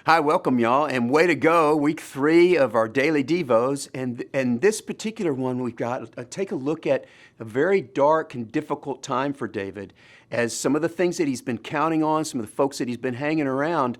Hi, welcome y'all, and way to go, week 3 of our daily devos. And this particular one we've got, take a look at a very dark and difficult time for David, as some of the things that he's been counting on, some of the folks that he's been hanging around,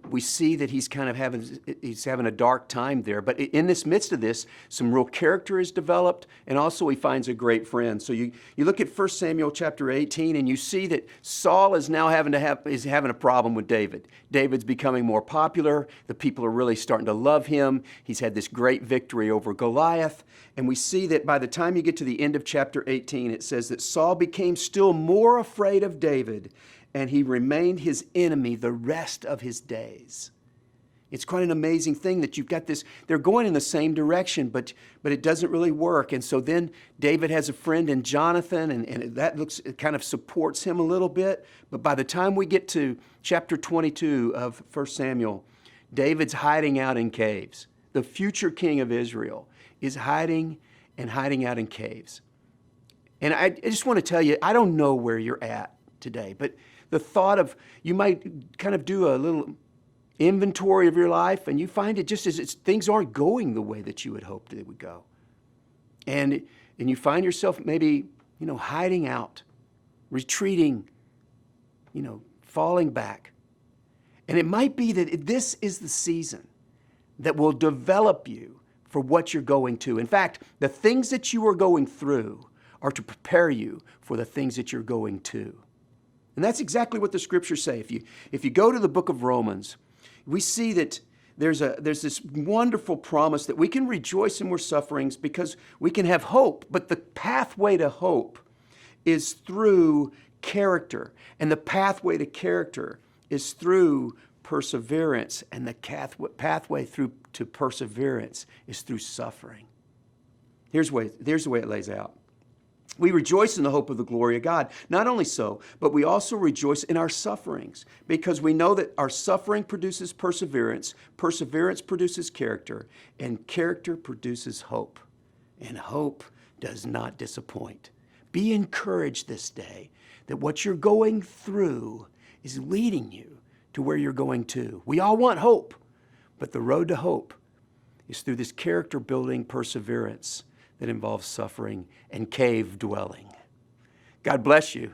we see that he's kind of having a dark time there. But in this midst of this, some real character is developed, and also he finds a great friend. So you look at 1 Samuel chapter 18, and you see that Saul is now having a problem with David. David's becoming more popular. The people are really starting to love him. He's had this great victory over Goliath. And we see that by the time you get to the end of chapter 18, it says that Saul became still more afraid of David, and he remained his enemy the rest of his days. It's quite an amazing thing that you've got this, they're going in the same direction, but it doesn't really work. And so then David has a friend in Jonathan, and it kind of supports him a little bit. But by the time we get to chapter 22 of 1 Samuel, David's hiding out in caves. The future king of Israel is hiding out in caves. And I just want to tell you, I don't know where you're at today, but the thought of, you might kind of do a little inventory of your life, and you find it just as things aren't going the way that you had hoped they would go. And you find yourself maybe, hiding out, retreating, falling back. And it might be that this is the season that will develop you for what you're going to. In fact, the things that you are going through are to prepare you for the things that you're going to. And that's exactly what the scriptures say. If you go to the book of Romans, we see that there's this wonderful promise that we can rejoice in our sufferings because we can have hope. But the pathway to hope is through character. And the pathway to character is through perseverance. And the pathway to perseverance is through suffering. Here's the way it lays out. We rejoice in the hope of the glory of God. Not only so, but we also rejoice in our sufferings, because we know that our suffering produces perseverance, perseverance produces character, and character produces hope. And hope does not disappoint. Be encouraged this day that what you're going through is leading you to where you're going to. We all want hope, but the road to hope is through this character-building perseverance that involves suffering and cave dwelling. God bless you.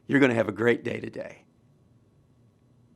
You're going to have a great day today.